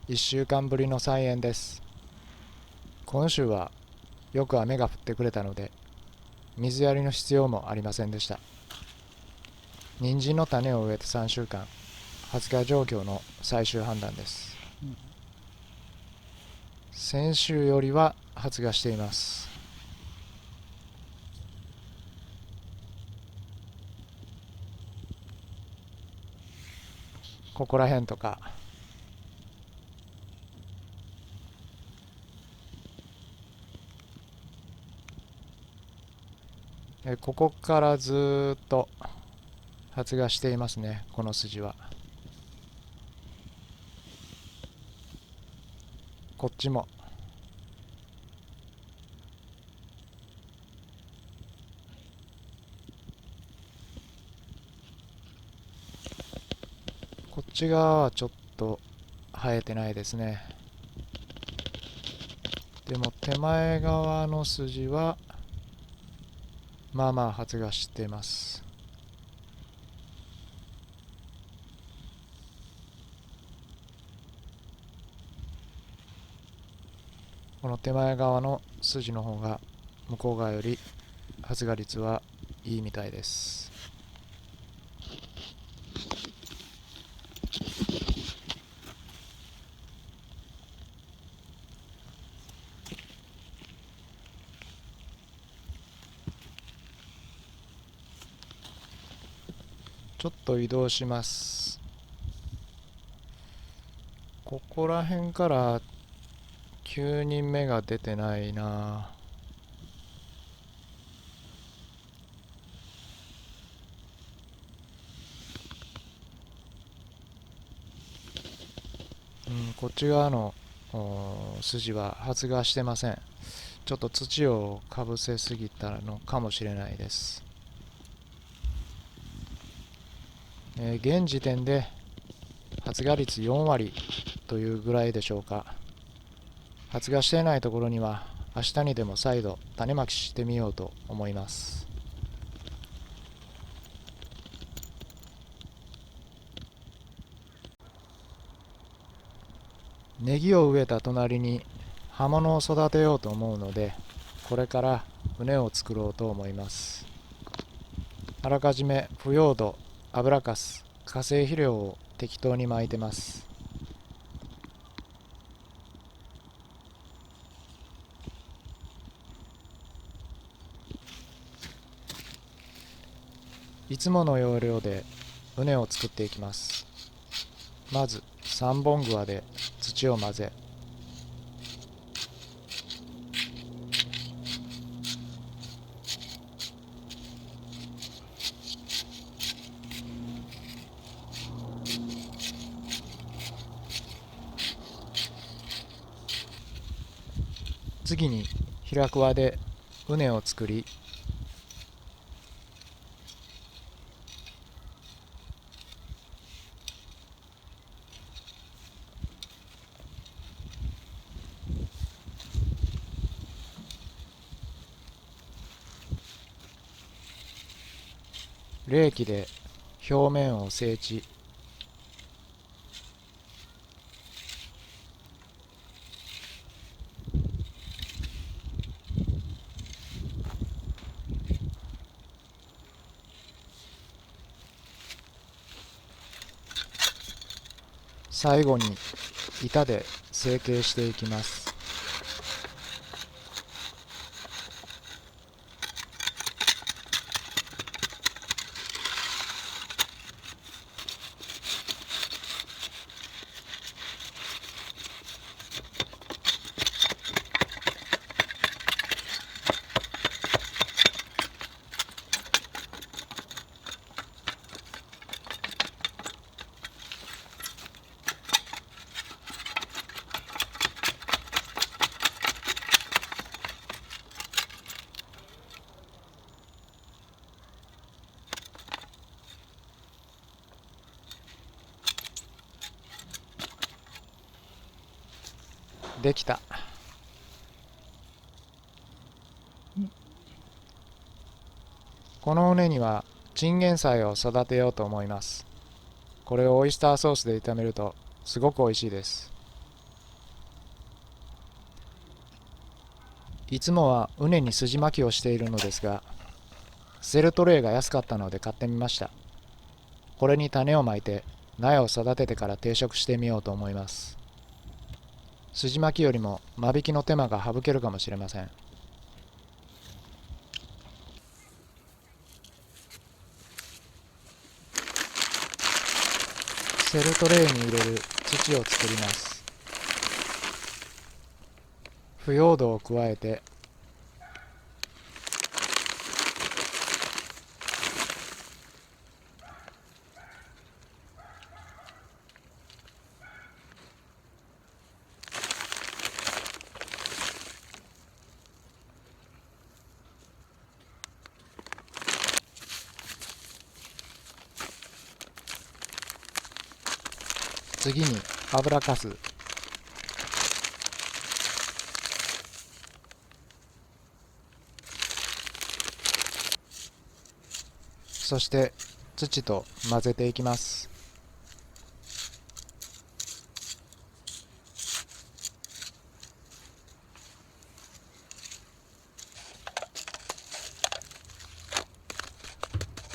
1週間ぶりの菜園です。今週はよく雨が降ってくれたので、水やりの必要もありませんでした。人参の種を植えて3週間、発芽状況の最終判断です。先週よりは発芽しています。ここら辺とか、ここからずっと発芽していますね、この筋は。こっちも。こっち側はちょっと生えてないですね。でも手前側の筋はまあまあ発芽しています。この手前側の筋の方が向こう側より発芽率はいいみたいです。ちょっと移動します。ここら辺から9人目が出てないな。こっち側の筋は発芽してません。ちょっと土をかぶせすぎたのかもしれないです。現時点で発芽率4割というぐらいでしょうか。発芽していないところには明日にでも再度種まきしてみようと思います。ネギを植えた隣に葉物を育てようと思うので、これから畝を作ろうと思います。あらかじめ腐葉土、油かす、化成肥料を適当に撒いてます。いつもの要領で畝を作っていきます。まず3本ぐわで土を混ぜ、次に平くわで畝を作り、冷気で表面を整地、最後に板で成形していきます。できた。この畝にはチンゲン菜を育てようと思います。これをオイスターソースで炒めるとすごく美味しいです。いつもは畝に筋巻きをしているのですが、セルトレイが安かったので買ってみました。これに種をまいて苗を育ててから定植してみようと思います。筋巻きよりも間引きの手間が省けるかもしれません。セルトレイに入れる土を作ります。腐葉土を加えて、次に油かす、そして土と混ぜていきます。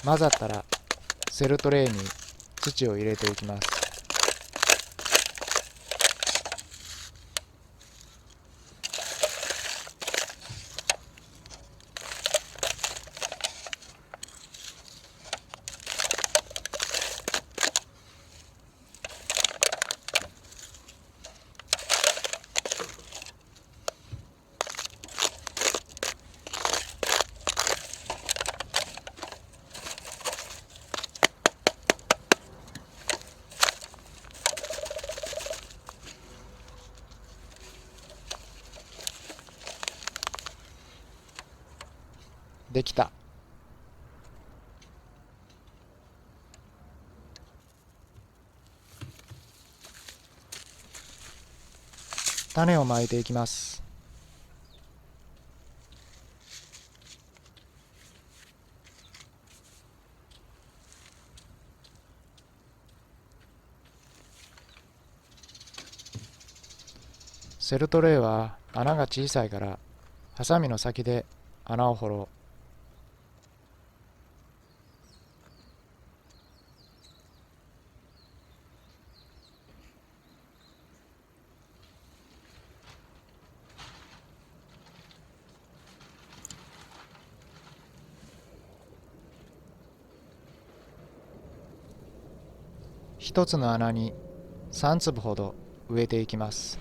混ざったらセルトレイに土を入れていきます。できた。種をまいていきます。セルトレイは穴が小さいからハサミの先で穴を掘ろう。一つの穴に3粒ほど植えていきます。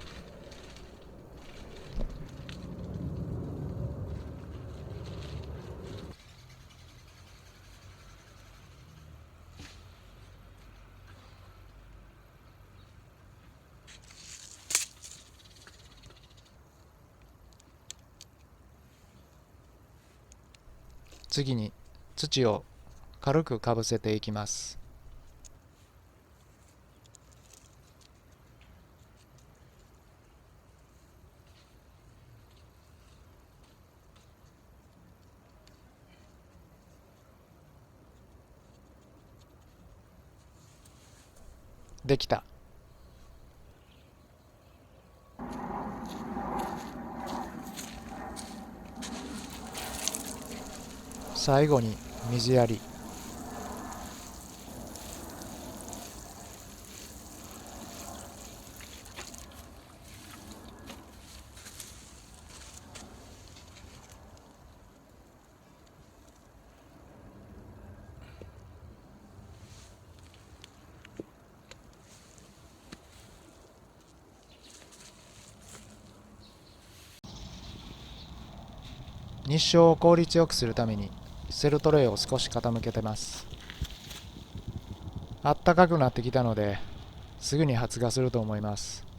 次に土を軽くかぶせていきます。できた。最後に水やり。日照を効率よくするためにセルトレイを少し傾けてます。あったかくなってきたのですぐに発芽すると思います。